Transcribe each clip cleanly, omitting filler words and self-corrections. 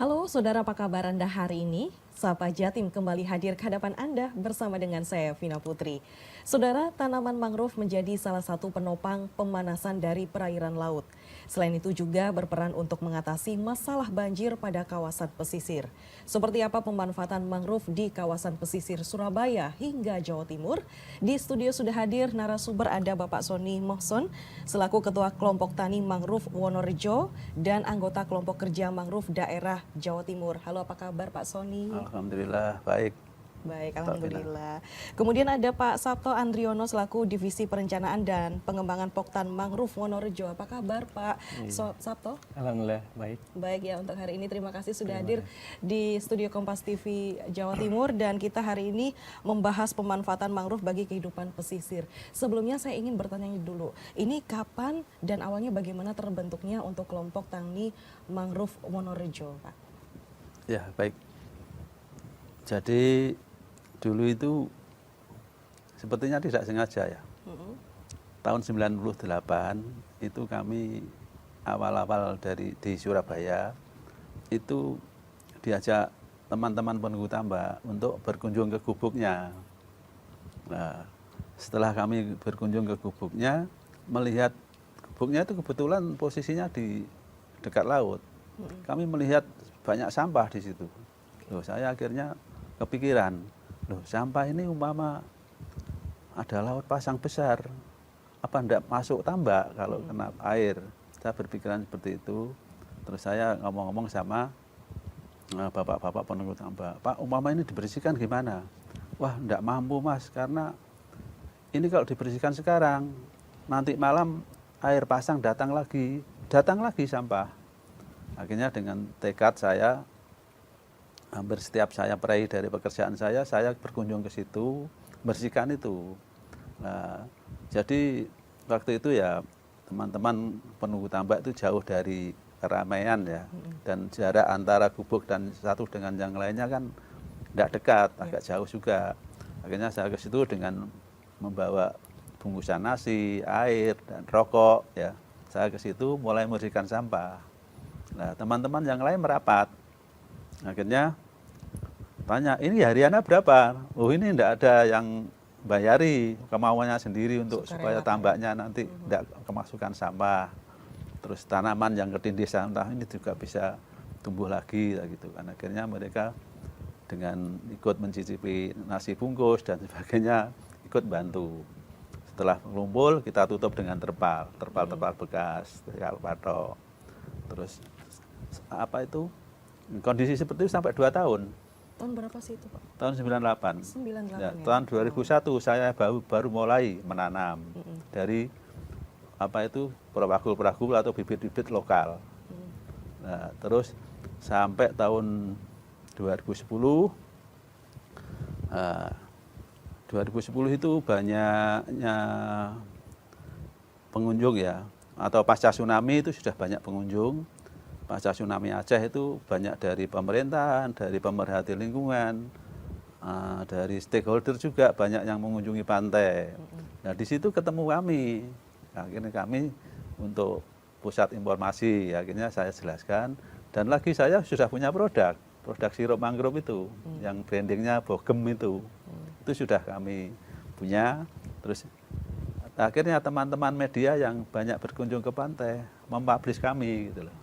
Halo saudara, apa kabar Anda hari ini? Sapa Jatim kembali hadir ke hadapan Anda bersama dengan saya Vina Putri. Saudara, tanaman mangrove menjadi salah satu penopang pemanasan dari perairan laut. Selain itu juga berperan untuk mengatasi masalah banjir pada kawasan pesisir. Seperti apa pemanfaatan mangrove di kawasan pesisir Surabaya hingga Jawa Timur? Di studio sudah hadir narasumber, ada Bapak Sony Mohson selaku Ketua Kelompok Tani Mangrove Wonorejo dan anggota Kelompok Kerja Mangrove Daerah Jawa Timur. Halo, apa kabar Pak Sony? Alhamdulillah baik. Baik, alhamdulillah. Kemudian ada Pak Sabto Andriono selaku Divisi Perencanaan dan Pengembangan Poktan Mangrove Wonorejo. Apa kabar Pak Sabto? Alhamdulillah baik. Baik ya, untuk hari ini terima kasih sudah hadir di studio Kompas TV Jawa Timur, dan kita hari ini membahas pemanfaatan mangrove bagi kehidupan pesisir. Sebelumnya saya ingin bertanya dulu, ini kapan dan awalnya bagaimana terbentuknya untuk kelompok tani mangrove Wonorejo, Pak? Ya baik. Jadi dulu itu sepertinya tidak sengaja ya. Tahun 98 itu kami awal-awal di Surabaya itu diajak teman-teman penunggu tambak untuk berkunjung ke gubuknya. Nah, setelah kami berkunjung ke gubuknya, melihat gubuknya itu kebetulan posisinya di dekat laut. Kami melihat banyak sampah di situ. Loh, saya akhirnya kepikiran, loh sampah ini umpama ada laut pasang besar, apa enggak masuk tambak kalau kena air? Saya berpikiran seperti itu. Terus saya ngomong-ngomong sama bapak-bapak penunggu tambak, Pak, umpama ini dibersihkan gimana? Wah, enggak mampu Mas, karena ini kalau dibersihkan sekarang, nanti malam air pasang datang lagi sampah. Akhirnya dengan tekad saya, hampir setiap saya peraih dari pekerjaan saya berkunjung ke situ, bersihkan itu. Nah, jadi waktu itu ya teman-teman penunggu tambak itu jauh dari keramaian ya, dan jarak antara gubuk dan satu dengan yang lainnya kan tidak dekat, agak jauh juga. Akhirnya saya ke situ dengan membawa bungkusan nasi, air, dan rokok ya. Saya ke situ mulai membersihkan sampah. Nah, teman-teman yang lain merapat. Akhirnya tanya, ini hariannya berapa? Oh, ini tidak ada yang bayari, kemauannya sendiri untuk supaya tambaknya nanti tidak kemasukan sampah. Terus tanaman yang ketindih sampah ini juga bisa tumbuh lagi gitu kan. Akhirnya mereka dengan ikut mencicipi nasi bungkus dan sebagainya, ikut bantu. Setelah mengumpul, kita tutup dengan terpal bekas, terpal patok. Terus apa itu? Kondisi seperti itu sampai 2 tahun. Tahun berapa sih itu Pak? Tahun 98. 98 Ya, ya? tahun 2001 saya baru mulai menanam dari apa itu peragul atau bibit-bibit lokal. Nah, terus sampai tahun 2010, 2010 itu banyaknya pengunjung ya, atau pasca tsunami itu sudah banyak pengunjung. Pasca tsunami Aceh itu banyak dari pemerintahan, dari pemerhati lingkungan, dari stakeholder juga banyak yang mengunjungi pantai. Nah, di situ ketemu kami. Akhirnya kami untuk pusat informasi, akhirnya saya jelaskan. Dan lagi saya sudah punya produk sirup mangrove itu, yang brandingnya Bogem itu sudah kami punya. Terus akhirnya teman-teman media yang banyak berkunjung ke pantai mempublish kami gitu loh.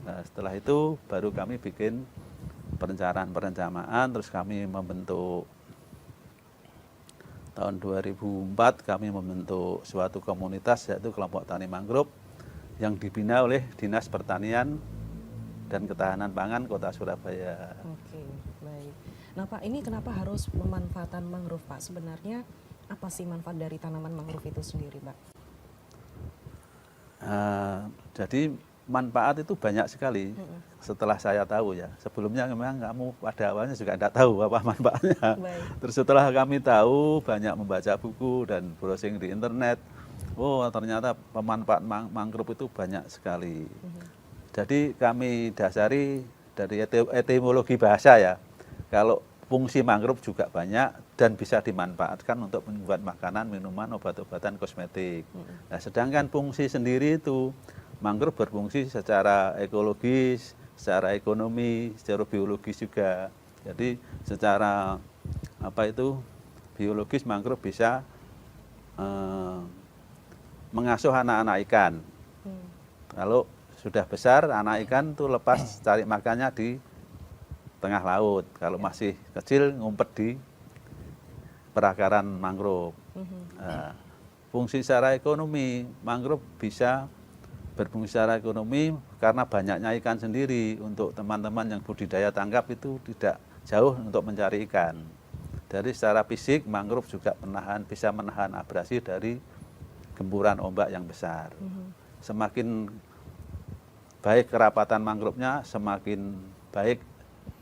Nah, setelah itu baru kami bikin perencanaan, terus kami membentuk tahun 2004 kami membentuk suatu komunitas, yaitu kelompok tani mangrove yang dibina oleh Dinas Pertanian dan Ketahanan Pangan Kota Surabaya. Oke, baik. Nah Pak, ini kenapa harus pemanfaatan mangrove Pak? Sebenarnya apa sih manfaat dari tanaman mangrove itu sendiri Pak? Jadi manfaat itu banyak sekali setelah saya tahu ya. Sebelumnya memang kamu pada awalnya juga tidak tahu apa manfaatnya. Terus setelah kami tahu, banyak membaca buku dan browsing di internet, oh ternyata pemanfaat mangrove itu banyak sekali. Jadi kami dasari dari etimologi bahasa ya. Kalau fungsi mangrove juga banyak dan bisa dimanfaatkan untuk membuat makanan, minuman, obat-obatan, kosmetik. Nah, sedangkan fungsi sendiri itu mangrove berfungsi secara ekologis, secara ekonomi, secara biologis juga. Jadi secara biologis mangrove bisa mengasuh anak-anak ikan. Kalau sudah besar, anak ikan tuh lepas cari makannya di tengah laut. Kalau masih kecil, ngumpet di perakaran mangrove. Nah, fungsi secara ekonomi, mangrove bisa berfungsi secara ekonomi karena banyaknya ikan sendiri. Untuk teman-teman yang budidaya tangkap itu tidak jauh untuk mencari ikan. Dari secara fisik, mangrove juga bisa menahan abrasi dari gempuran ombak yang besar. Semakin baik kerapatan mangrove-nya, semakin baik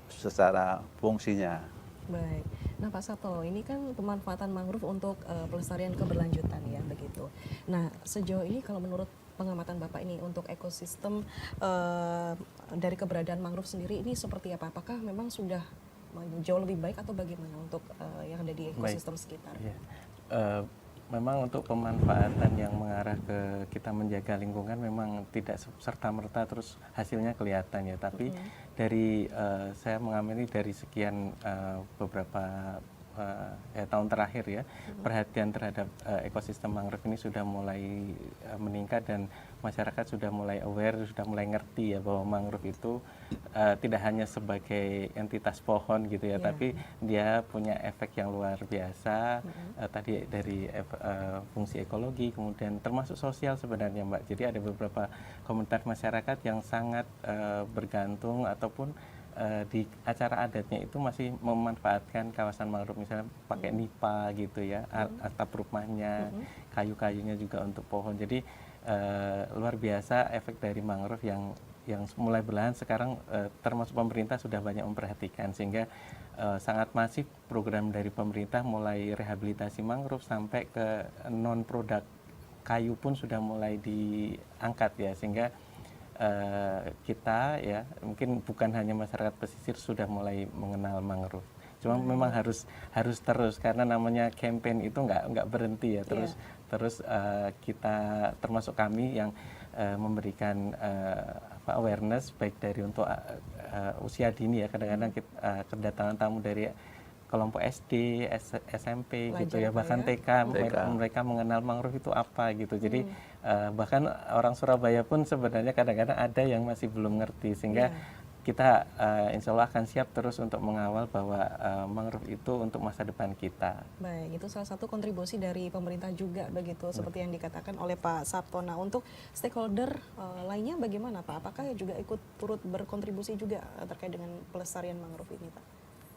secara fungsinya. Baik. Nah Pak Sabto, ini kan pemanfaatan mangrove untuk pelestarian keberlanjutan ya begitu. Nah sejauh ini kalau menurut pengamatan Bapak ini untuk ekosistem dari keberadaan mangrove sendiri ini seperti apa? Apakah memang sudah jauh lebih baik atau bagaimana untuk yang ada di ekosistem sekitar? Ya. Memang untuk pemanfaatan yang mengarah ke kita menjaga lingkungan memang tidak serta-merta terus hasilnya kelihatan ya. Tapi dari saya mengamini dari sekian beberapa tahun terakhir ya, perhatian terhadap ekosistem mangrove ini sudah mulai meningkat dan masyarakat sudah mulai aware, sudah mulai ngerti ya bahwa mangrove itu tidak hanya sebagai entitas pohon gitu ya, tapi dia punya efek yang luar biasa. Tadi dari fungsi ekologi, kemudian termasuk sosial sebenarnya Mbak. Jadi ada beberapa komunitas masyarakat yang sangat bergantung ataupun di acara adatnya itu masih memanfaatkan kawasan mangrove, misalnya pakai nipa gitu ya, atap rumahnya, kayu-kayunya juga untuk pohon. Jadi luar biasa efek dari mangrove yang mulai berlahan sekarang, termasuk pemerintah sudah banyak memperhatikan, sehingga sangat masif program dari pemerintah mulai rehabilitasi mangrove sampai ke non produk kayu pun sudah mulai diangkat ya, sehingga kita ya mungkin bukan hanya masyarakat pesisir sudah mulai mengenal mangrove. Cuma memang harus terus, karena namanya campaign itu nggak berhenti ya, terus kita termasuk kami yang memberikan awareness baik dari untuk usia dini ya, kadang-kadang kedatangan tamu dari kelompok SD, SMP gitu ya, bahkan TK, mereka mengenal mangrove itu apa gitu. Jadi bahkan orang Surabaya pun sebenarnya kadang-kadang ada yang masih belum ngerti, sehingga kita insya Allah akan siap terus untuk mengawal bahwa mangrove itu untuk masa depan kita. Baik, itu salah satu kontribusi dari pemerintah juga begitu, seperti yang dikatakan oleh Pak Sabto. Nah, untuk stakeholder lainnya bagaimana Pak? Apakah juga ikut turut berkontribusi juga terkait dengan pelestarian mangrove ini Pak?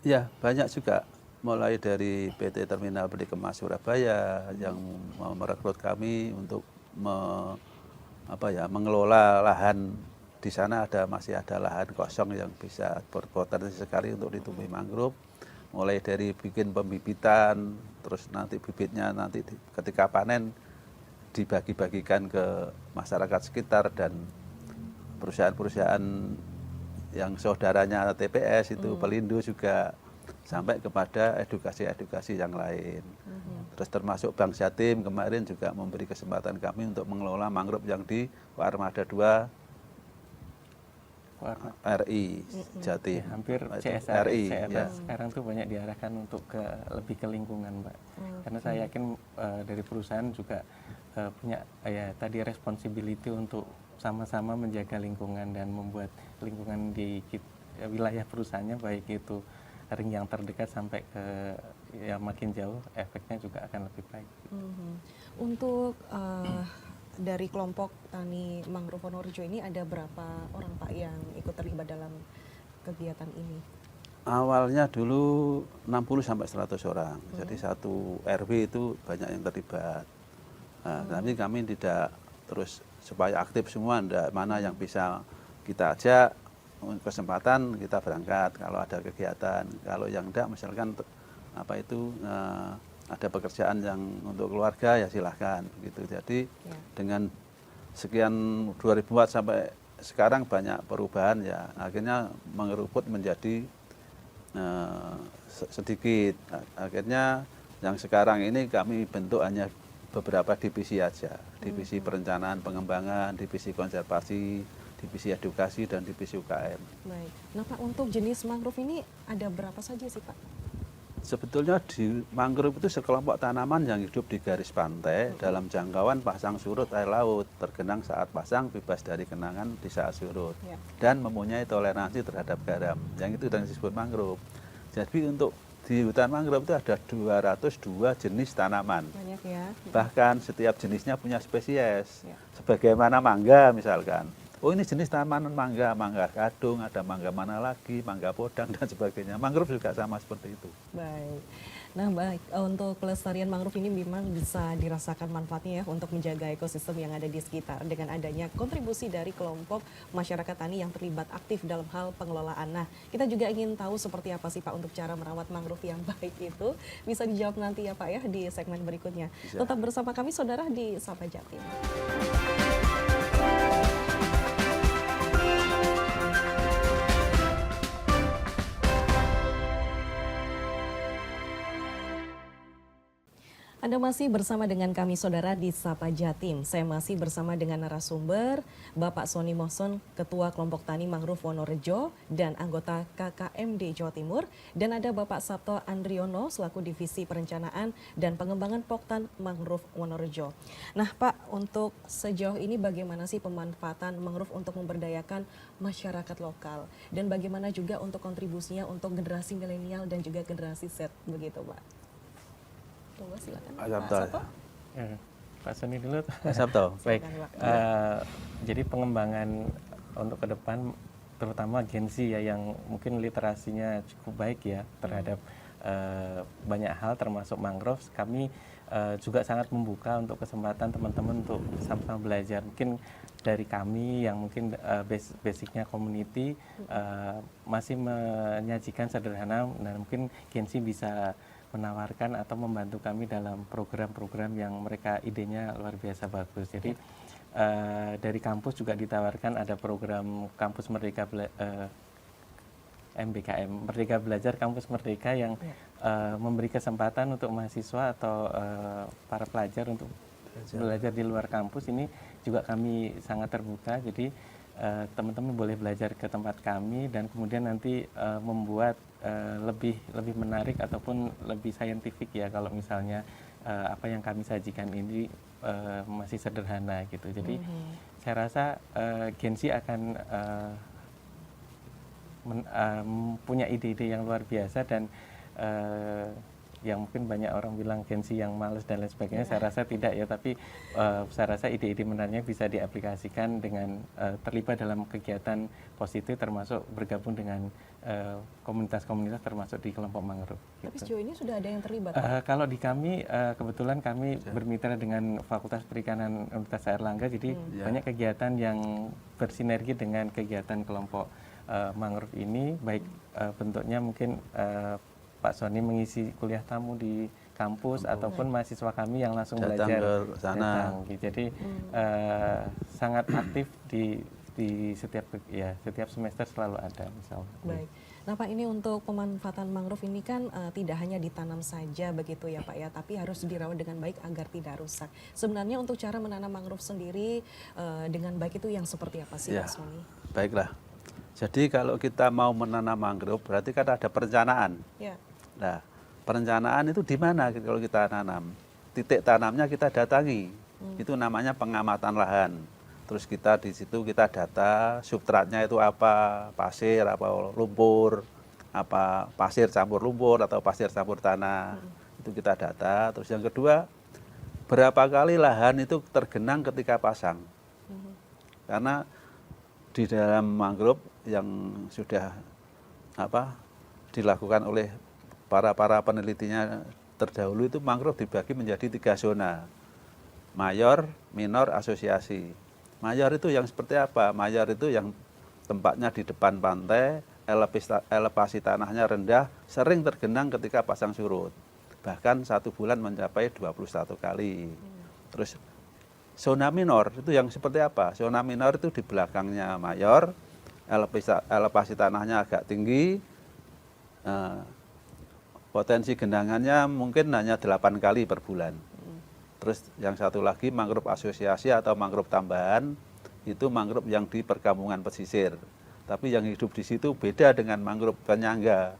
Ya, banyak juga. Mulai dari PT Terminal Peti Kemas Surabaya yang merekrut kami untuk mengelola lahan. Di sana masih ada lahan kosong yang bisa berpotensi sekali untuk ditumbuhi mangrove. Mulai dari bikin pembibitan, terus nanti bibitnya nanti ketika panen dibagi-bagikan ke masyarakat sekitar dan perusahaan-perusahaan yang saudaranya TPS itu Pelindo juga, sampai kepada edukasi-edukasi yang lain. Terus termasuk Bank Jatim kemarin juga memberi kesempatan kami untuk mengelola mangrove yang di Armada 2 RI Jatim. Ya, hampir CSR RI ya. Sekarang tuh banyak diarahkan untuk lebih ke lingkungan Mbak. Karena saya yakin dari perusahaan juga punya tadi responsibility untuk sama-sama menjaga lingkungan dan membuat lingkungan di wilayah perusahaannya, baik itu ring yang terdekat sampai ke makin jauh, efeknya juga akan lebih baik. Untuk dari kelompok tani mangrove Wonorejo ini ada berapa orang Pak yang ikut terlibat dalam kegiatan ini? Awalnya dulu 60 sampai 100 orang. Jadi satu RW itu banyak yang terlibat. Nah, tapi kami tidak terus supaya aktif semua, enggak, mana yang bisa kita ajak kesempatan kita berangkat kalau ada kegiatan. Kalau yang enggak, misalkan ada pekerjaan yang untuk keluarga ya silahkan gitu. Jadi dengan sekian 2000 watt sampai sekarang banyak perubahan ya, akhirnya mengerucut menjadi sedikit. Akhirnya yang sekarang ini kami bentuk hanya beberapa divisi aja, divisi perencanaan pengembangan, divisi konservasi, divisi edukasi dan divisi UKM. Baik. Nah Pak, untuk jenis mangrove ini ada berapa saja sih Pak? Sebetulnya di mangrove itu sekelompok tanaman yang hidup di garis pantai dalam jangkauan pasang surut air laut, tergenang saat pasang, bebas dari genangan di saat surut, Ya. dan mempunyai toleransi terhadap garam. Yang itu yang disebut mangrove. Jadi untuk di hutan mangrove itu ada 202 jenis tanaman. Banyak ya. Bahkan setiap jenisnya punya spesies. Ya. Sebagaimana mangga misalkan. Oh ini jenis tanaman mangga, mangga gadung, ada mangga mana lagi, mangga podang dan sebagainya. Mangrove juga sama seperti itu. Baik. Nah baik, untuk pelestarian mangrove ini memang bisa dirasakan manfaatnya ya untuk menjaga ekosistem yang ada di sekitar dengan adanya kontribusi dari kelompok masyarakat tani yang terlibat aktif dalam hal pengelolaan. Nah kita juga ingin tahu seperti apa sih Pak untuk cara merawat mangrove yang baik itu. Bisa dijawab nanti ya Pak ya di segmen berikutnya. Bisa. Tetap bersama kami saudara di Sapa Jatim. Anda masih bersama dengan kami saudara di Sapa Jatim. Saya masih bersama dengan narasumber Bapak Sony Mohson, Ketua Kelompok Tani Mangrove Wonorejo dan anggota KKMD Jawa Timur. Dan ada Bapak Sabto Andriono selaku Divisi Perencanaan dan Pengembangan Poktan Mangrove Wonorejo. Nah Pak, untuk sejauh ini bagaimana sih pemanfaatan mangrove untuk memberdayakan masyarakat lokal? Dan bagaimana juga untuk kontribusinya untuk generasi milenial dan juga generasi Z begitu Pak? Coba silakan. Pak Sabto. Ya, Pak Sony dulu. Pak Sabto. Baik, Silakan, Pak. jadi pengembangan untuk ke depan terutama Gen Z ya yang mungkin literasinya cukup baik ya terhadap banyak hal termasuk mangrove. Kami juga sangat membuka untuk kesempatan teman-teman untuk sama-sama belajar. Mungkin dari kami yang mungkin basicnya community masih menyajikan sederhana dan mungkin Gen Z bisa menawarkan atau membantu kami dalam program-program yang mereka idenya luar biasa bagus. Jadi dari kampus juga ditawarkan ada program Kampus Merdeka MBKM, Merdeka Belajar Kampus Merdeka yang memberi kesempatan untuk mahasiswa atau para pelajar untuk belajar di luar kampus. Ini juga kami sangat terbuka. Jadi teman-teman boleh belajar ke tempat kami dan kemudian nanti membuat lebih menarik ataupun lebih saintifik ya kalau misalnya apa yang kami sajikan ini masih sederhana gitu. Jadi saya rasa Gen Z akan punya ide-ide yang luar biasa dan yang mungkin banyak orang bilang Gen Z yang males dan lain sebagainya, saya rasa tidak ya, tapi saya rasa ide-ide menariknya bisa diaplikasikan dengan terlibat dalam kegiatan positif termasuk bergabung dengan komunitas-komunitas termasuk di kelompok mangrove. Tapi Gitu. sejauh ini sudah ada yang terlibat? Kalau di kami kebetulan kami bermitra dengan Fakultas Perikanan Universitas Airlangga, jadi banyak kegiatan yang bersinergi dengan kegiatan kelompok mangrove ini, baik bentuknya mungkin Pak Sony mengisi kuliah tamu di kampus ataupun mahasiswa kami yang langsung Datang belajar ke sana. Jadi sangat aktif di setiap semester selalu ada misalnya. Baik. Nah Pak, ini untuk pemanfaatan mangrove ini kan tidak hanya ditanam saja begitu ya Pak ya, tapi harus dirawat dengan baik agar tidak rusak. Sebenarnya untuk cara menanam mangrove sendiri dengan baik itu yang seperti apa sih Ya, Pak Sony? baiklah. Jadi kalau kita mau menanam mangrove berarti kan ada perencanaan. Ya. Nah, perencanaan itu di mana kalau kita tanam? Titik tanamnya kita datangi. Itu namanya pengamatan lahan. Terus kita di situ kita data substratnya itu apa, pasir, apa lumpur, apa pasir campur lumpur atau pasir campur tanah. Itu kita data. Terus yang kedua, berapa kali lahan itu tergenang ketika pasang. Karena di dalam mangrove yang sudah dilakukan oleh para penelitinya terdahulu itu mangrove dibagi menjadi 3 zona. Mayor, minor, asosiasi. Mayor itu yang seperti apa? Mayor itu yang tempatnya di depan pantai, elevasi tanahnya rendah, sering tergenang ketika pasang surut. Bahkan 1 bulan mencapai 21 kali. Terus zona minor itu yang seperti apa? Zona minor itu di belakangnya mayor, elevasi tanahnya agak tinggi, potensi genangannya mungkin hanya 8 kali per bulan. Terus yang satu lagi mangrove asosiasi atau mangrove tambahan, itu mangrove yang di perkampungan pesisir. Tapi yang hidup di situ beda dengan mangrove penyangga.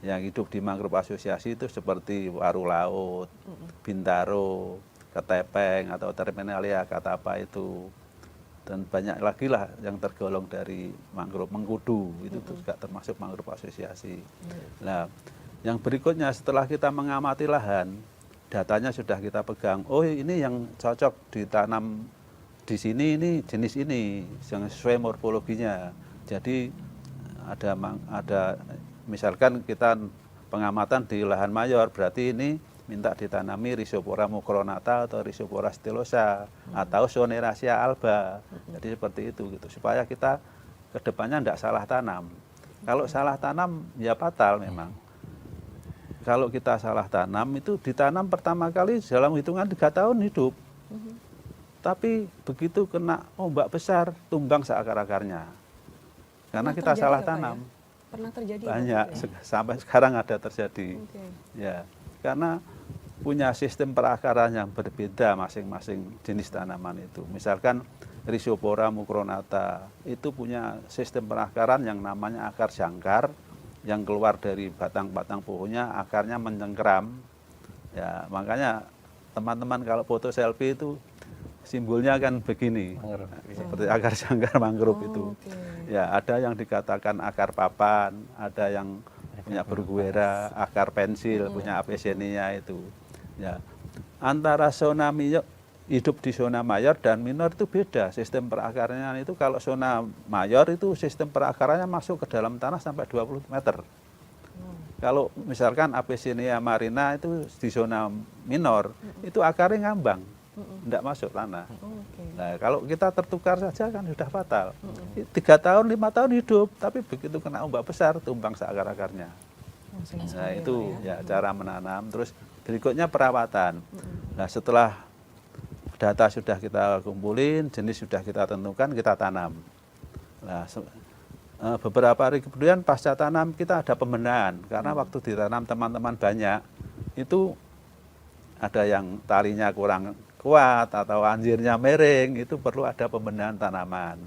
Yang hidup di mangrove asosiasi itu seperti waru laut, bintaro, ketepeng atau terminalia kata apa itu. Dan banyak lagi lah yang tergolong dari mangrove mengkudu, itu juga termasuk mangrove asosiasi. Nah, yang berikutnya setelah kita mengamati lahan, datanya sudah kita pegang. Oh, ini yang cocok ditanam di sini, ini jenis ini yang sesuai morfologinya. Jadi ada misalkan kita pengamatan di lahan mayor, berarti ini minta ditanami Rhizopora mucronata atau Rhizopora stylosa atau Zoneraceae alba. Jadi seperti itu gitu, supaya kita kedepannya tidak salah tanam. Kalau salah tanam ya fatal memang. Kalau kita salah tanam itu ditanam pertama kali dalam hitungan 3 tahun hidup. Tapi begitu kena ombak besar, tumbang seakar-akarnya. Karena Pernah kita terjadi salah ya, Pak, ya? tanam. Pernah terjadi Banyak, ya, Pak, ya? sampai sekarang ada terjadi. Oke. Ya, karena punya sistem perakaran yang berbeda masing-masing jenis tanaman itu. Misalkan Rhizopora mucronata itu punya sistem perakaran yang namanya akar jangkar, yang keluar dari batang-batang pohonnya akarnya mencengkeram. Ya, makanya teman-teman kalau foto selfie itu simbolnya kan begini, Mangrove. seperti akar jangkar mangrove itu. Oke. Ya, ada yang dikatakan akar papan, ada yang punya berguera, akar pensil, punya apesenia itu. Ya, antara zona hidup di zona mayor dan minor itu beda. Sistem perakarannya itu kalau zona mayor itu sistem perakarannya masuk ke dalam tanah sampai 20 meter. Kalau misalkan Apesenia marina itu di zona minor, itu akarnya ngambang, tidak masuk tanah. Oke. Nah, kalau kita tertukar saja kan sudah fatal. 3 tahun, 5 tahun hidup, tapi begitu kena ombak besar, tumbang seakar-akarnya. Langsung Nah, sekali, itu Pak, ya. ya cara menanam. Terus berikutnya perawatan. Nah, setelah data sudah kita kumpulin, jenis sudah kita tentukan, kita tanam. Nah, beberapa hari kemudian pasca tanam kita ada pembenahan, karena waktu ditanam teman-teman banyak, itu ada yang talinya kurang kuat atau anjirnya miring, itu perlu ada pembenahan tanaman.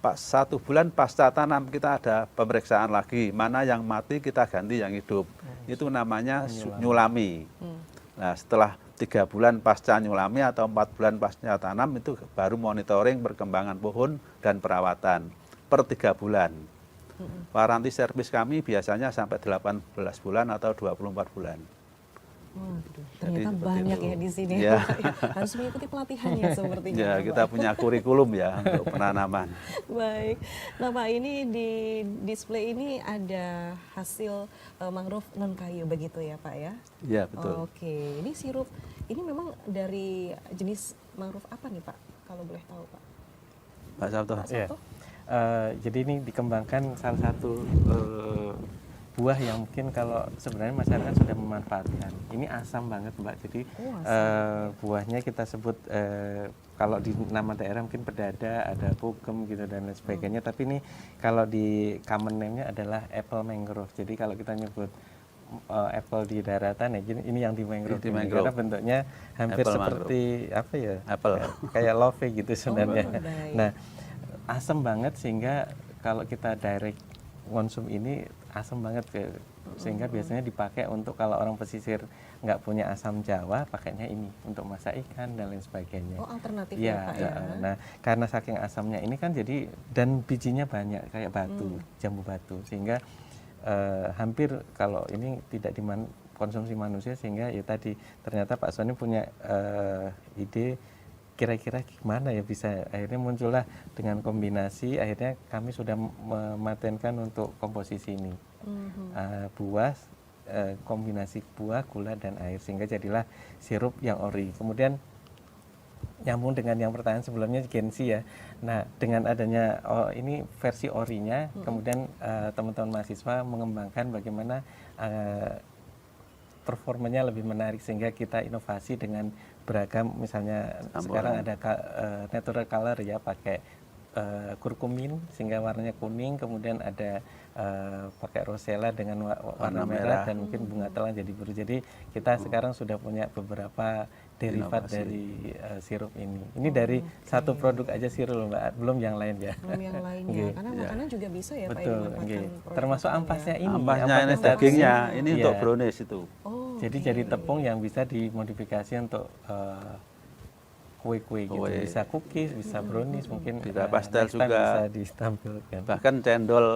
Pas 1 bulan pasca tanam kita ada pemeriksaan lagi, mana yang mati kita ganti yang hidup. Itu namanya nyulami. Nah, setelah 3 bulan pasca nyulami atau 4 bulan pasca tanam itu baru monitoring perkembangan pohon dan perawatan per 3 bulan. Waranti servis kami biasanya sampai 18 bulan atau 24 bulan. Waduh, Jadi ternyata seperti banyak itu. ya di sini. Ya. Harus mengikuti pelatihannya sepertinya. Ya, Pak. kita punya kurikulum ya untuk penanaman. Baik. Nah, Pak, ini di display ini ada hasil mangrove non kayu begitu ya, Pak ya? Ya, betul. Oke, ini sirup ini memang dari jenis mangrove apa nih, Pak? Kalau boleh tahu, Pak. Pak Sabto. Iya. Jadi ini dikembangkan salah satu buah yang mungkin kalau sebenarnya masyarakat sudah memanfaatkan. Ini asam banget, Mbak. Jadi buahnya kita sebut kalau di nama daerah mungkin pedada, ada pugem gitu dan lain sebagainya. Tapi ini kalau di common name-nya adalah apple mangrove. Jadi kalau kita nyebut apple di daratan ya, ini yang di mangrove. Di mangrove. Karena bentuknya hampir Apple seperti apa ya? Apple. Kayak love gitu sebenarnya. baik. Nah, asam banget sehingga kalau kita direct konsum ini asam banget sehingga biasanya dipakai untuk kalau orang pesisir nggak punya asam Jawa pakainya ini untuk masak ikan dan lain sebagainya. Oh, alternatif Iya, ya, Pak ya. Nah, karena saking asamnya ini kan jadi dan bijinya banyak kayak batu, jambu batu sehingga hampir kalau ini tidak dikonsumsi manusia sehingga ya tadi ternyata Pak Sony punya ide kira-kira gimana ya bisa akhirnya muncullah dengan kombinasi akhirnya kami sudah mematenkan untuk komposisi ini buah kombinasi buah gula dan air sehingga jadilah sirup yang ori. Kemudian nyambung dengan yang pertanyaan sebelumnya Gensi ya. Nah dengan adanya ini versi orinya kemudian teman-teman mahasiswa mengembangkan bagaimana performanya lebih menarik sehingga kita inovasi dengan beragam misalnya sekarang ada natural color ya pakai kurkumin sehingga warnanya kuning kemudian ada pakai rosella dengan warna merah dan mungkin bunga telang jadi biru. Jadi kita sekarang sudah punya beberapa derivat inovasi. dari sirup ini. Ini dari satu produk aja sirup Mbak, belum yang lain ya. Belum yang lainnya, Nggih. karena makanan juga bisa ya Pak ya Betul, dimanfaatkan nggih. produk Termasuk makanan ampasnya ya. ini. Ampasnya ini ampasnya saat dagingnya, ini. ini Iya. untuk brownies itu. Oh, Jadi oke. jadi tepung yang bisa dimodifikasi untuk kue-kue gitu. Kue. Bisa cookies, bisa brownies, mungkin Bisa pastel next time juga. bisa ditampilkan. Bahkan cendol,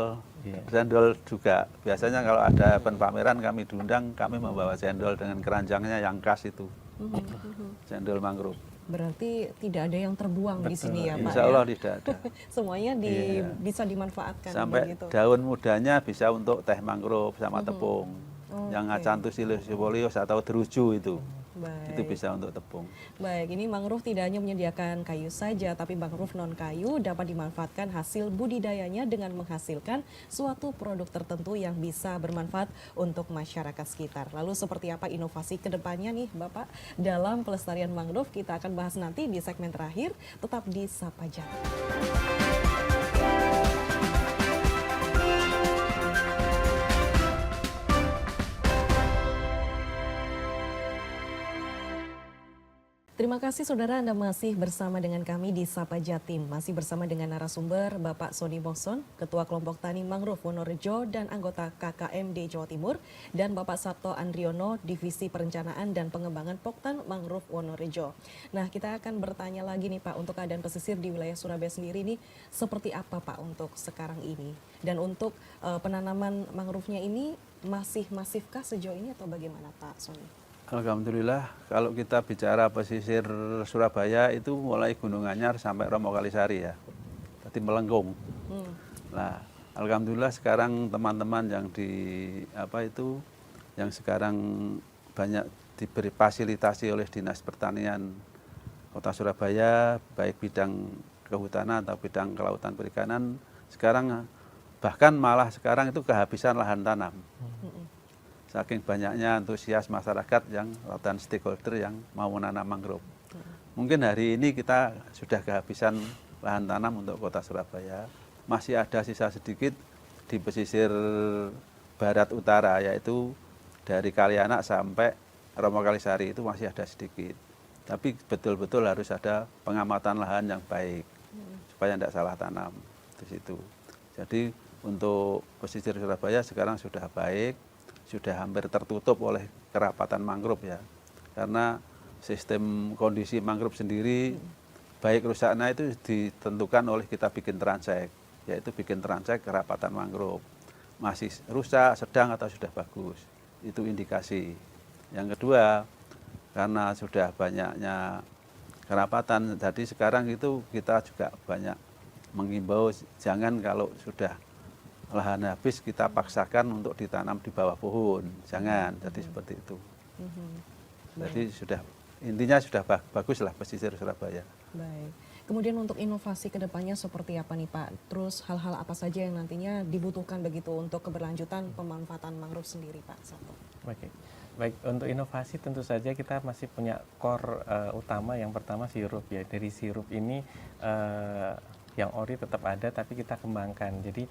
Iya. cendol juga. Biasanya kalau ada event pameran kami diundang, kami membawa cendol dengan keranjangnya yang khas itu, cendol mangrove. Berarti tidak ada yang terbuang di sini ya Pak Insya ya? Allah tidak ada. Semuanya Iya. bisa dimanfaatkan Sampai begitu. daun mudanya bisa untuk teh mangrove sama tepung. Yang Oke. acanthus silesiolius atau teruju itu Baik. bisa untuk tepung. Baik, ini mangrove tidak hanya menyediakan kayu saja, tapi mangrove non kayu dapat dimanfaatkan hasil budidayanya dengan menghasilkan suatu produk tertentu yang bisa bermanfaat untuk masyarakat sekitar. Lalu seperti apa inovasi kedepannya nih Bapak dalam pelestarian mangrove, kita akan bahas nanti di segmen terakhir, tetap di Sapa Jati. Terima kasih saudara Anda masih bersama dengan kami di Sapa Jatim. Masih bersama dengan narasumber Bapak Sony Mokson, Ketua Kelompok Tani Mangrove Wonorejo dan anggota KKMD Jawa Timur, dan Bapak Sabto Andriono, Divisi Perencanaan dan Pengembangan Poktan Mangrove Wonorejo. Nah, kita akan bertanya lagi nih Pak, untuk keadaan pesisir di wilayah Surabaya sendiri ini seperti apa Pak untuk sekarang ini? Dan untuk penanaman mangrove-nya ini masih masifkah sejauh ini atau bagaimana Pak Sony? Alhamdulillah, kalau kita bicara pesisir Surabaya itu mulai Gunung Anyar sampai Romo Kalisari ya, tadi melengkung. Nah, alhamdulillah sekarang teman-teman yang yang sekarang banyak diberi fasilitasi oleh Dinas Pertanian Kota Surabaya, baik bidang kehutanan atau bidang kelautan perikanan, sekarang bahkan malah sekarang itu kehabisan lahan tanam. Saking banyaknya antusias masyarakat dan stakeholder yang mau menanam mangrove. Mungkin hari ini kita sudah kehabisan lahan tanam untuk kota Surabaya. Masih ada sisa sedikit di pesisir barat utara, yaitu dari Kalianak sampai Romo Kalisari itu masih ada sedikit. Tapi betul-betul harus ada pengamatan lahan yang baik, supaya tidak salah tanam di situ. Jadi untuk pesisir Surabaya sekarang sudah baik, sudah hampir tertutup oleh kerapatan mangrove ya, karena sistem kondisi mangrove sendiri baik rusaknya itu ditentukan oleh kita bikin transek, yaitu bikin transek kerapatan mangrove masih rusak, sedang atau sudah bagus, itu indikasi. Yang kedua, karena sudah banyaknya kerapatan, jadi sekarang itu kita juga banyak mengimbau jangan kalau sudah lahan habis kita paksakan untuk ditanam di bawah pohon, jangan. Jadi seperti itu. Jadi intinya sudah baguslah pesisir Surabaya. Baik. Kemudian untuk inovasi kedepannya seperti apa nih Pak? Terus hal-hal apa saja yang nantinya dibutuhkan begitu untuk keberlanjutan pemanfaatan mangrove sendiri Pak Sabto? Oke. Baik, untuk inovasi tentu saja kita masih punya core utama. Yang pertama sirup ya. Dari sirup ini yang ori tetap ada tapi kita kembangkan. Jadi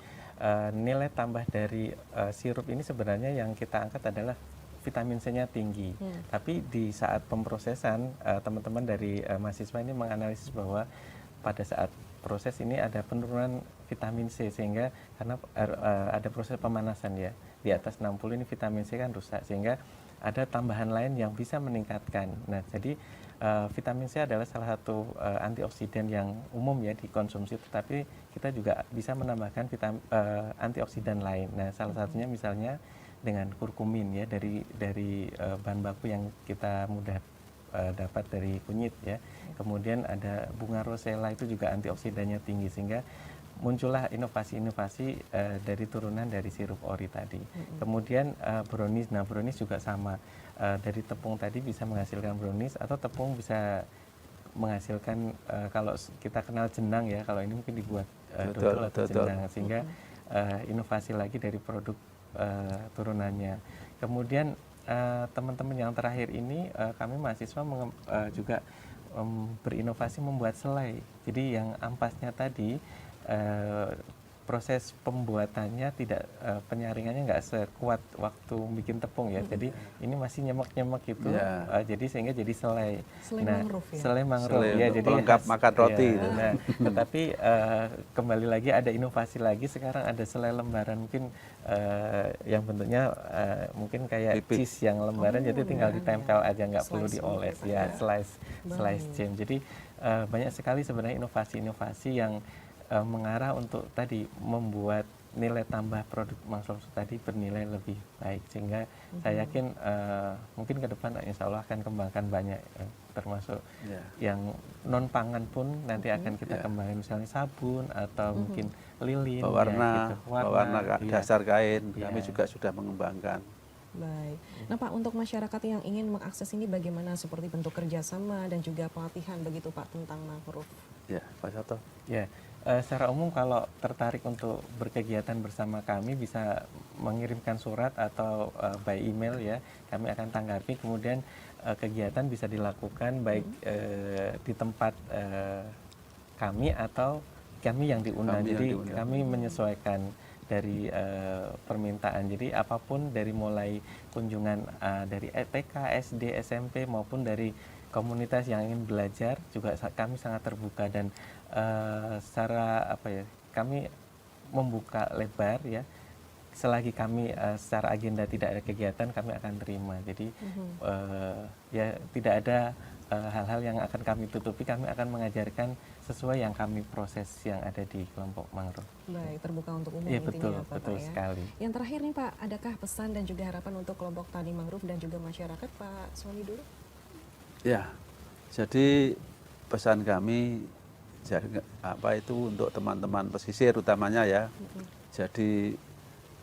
nilai tambah dari sirup ini sebenarnya yang kita angkat adalah vitamin C-nya tinggi. Tapi di saat pemprosesan teman-teman dari mahasiswa ini menganalisis bahwa pada saat proses ini ada penurunan vitamin C, sehingga karena ada proses pemanasan ya, di atas 60 ini vitamin C kan rusak, sehingga ada tambahan lain yang bisa meningkatkan. Nah, jadi vitamin C adalah salah satu antioksidan yang umum ya dikonsumsi, tetapi kita juga bisa menambahkan antioksidan lain. Nah, salah satunya misalnya dengan kurkumin ya, dari bahan baku yang kita mudah dapat dari kunyit ya. Kemudian ada bunga rosella, itu juga antioksidannya tinggi, sehingga muncullah inovasi-inovasi dari turunan dari sirup ori tadi. Kemudian brownies, nah brownies juga sama. Dari tepung tadi bisa menghasilkan brownies, atau tepung bisa menghasilkan kalau kita kenal jenang ya, kalau ini mungkin dibuat dodol atau jenang, sehingga inovasi lagi dari produk turunannya. Kemudian teman-teman yang terakhir ini kami mahasiswa juga berinovasi membuat selai. Jadi yang ampasnya tadi proses pembuatannya tidak penyaringannya nggak sekuat waktu bikin tepung ya. Jadi ini masih nyemek-nyemek gitu. Ya. Jadi sehingga jadi selai. Selai mangrove ya? Selai mangrove Selai ya. untuk Jadi pelengkap makan roti ya, gitu. nah, tetapi kembali lagi ada inovasi lagi sekarang ada selai lembaran mungkin yang bentuknya mungkin kayak Pipit. cheese yang lembaran jadi tinggal lembaran ditempel ya. aja nggak perlu Slice dioles gitu ya ya. slice jam. Jadi banyak sekali sebenarnya inovasi-inovasi yang mengarah untuk tadi membuat nilai tambah produk mangrove tadi bernilai lebih baik sehingga saya yakin mungkin ke depan insya Allah akan kembangkan banyak termasuk Ya. yang non pangan pun nanti akan kita Ya. kembangkan misalnya sabun atau mungkin lilin Pewarna, ya, gitu. pewarna iya. dasar kain, Iya. kami juga sudah mengembangkan. Baik. Nah Pak, untuk masyarakat yang ingin mengakses ini bagaimana seperti bentuk kerjasama dan juga pelatihan begitu Pak tentang mangrove? Ya, Pak Sato. Ya, secara umum kalau tertarik untuk berkegiatan bersama kami bisa mengirimkan surat atau by email ya, kami akan tanggapi. Kemudian kegiatan bisa dilakukan baik di tempat kami atau kami yang diundang. Kami yang Jadi diundang. kami menyesuaikan dari permintaan. Jadi apapun dari mulai kunjungan dari TK, SD, SMP maupun dari komunitas yang ingin belajar juga kami sangat terbuka dan secara apa ya kami membuka lebar ya selagi kami secara agenda tidak ada kegiatan kami akan terima jadi ya tidak ada hal-hal yang akan kami tutupi kami akan mengajarkan sesuai yang kami proses yang ada di kelompok mangrove. Baik, terbuka untuk umum Iya intinya betul ya, Pak, betul ya. sekali. Yang terakhir nih Pak, adakah pesan dan juga harapan untuk kelompok tani mangrove dan juga masyarakat Pak Sony dulu? Ya, jadi pesan kami apa itu untuk teman-teman pesisir utamanya ya. Jadi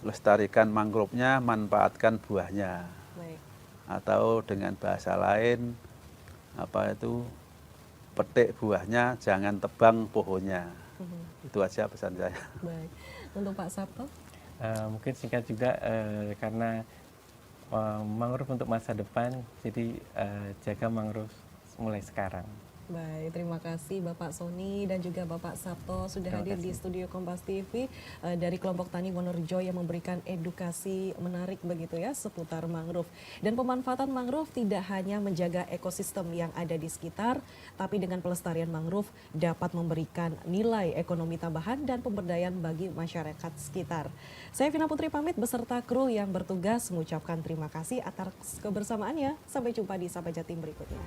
lestarikan mangrove-nya, manfaatkan buahnya. Baik. Atau dengan bahasa lain apa itu petik buahnya, jangan tebang pohonnya. Itu aja pesan saya. Baik. Untuk Pak Sabto? Mungkin singkat juga karena mangrove untuk masa depan jadi jaga mangrove mulai sekarang. Baik, terima kasih Bapak Sony dan juga Bapak Sabto sudah Terima hadir di kasih. studio Kompas TV dari kelompok Tani Wonorejo yang memberikan edukasi menarik begitu ya seputar mangrove. Dan pemanfaatan mangrove tidak hanya menjaga ekosistem yang ada di sekitar, tapi dengan pelestarian mangrove dapat memberikan nilai ekonomi tambahan dan pemberdayaan bagi masyarakat sekitar. Saya Vina Putri pamit beserta kru yang bertugas mengucapkan terima kasih atas kebersamaannya. Sampai jumpa di Sapa Jatim berikutnya.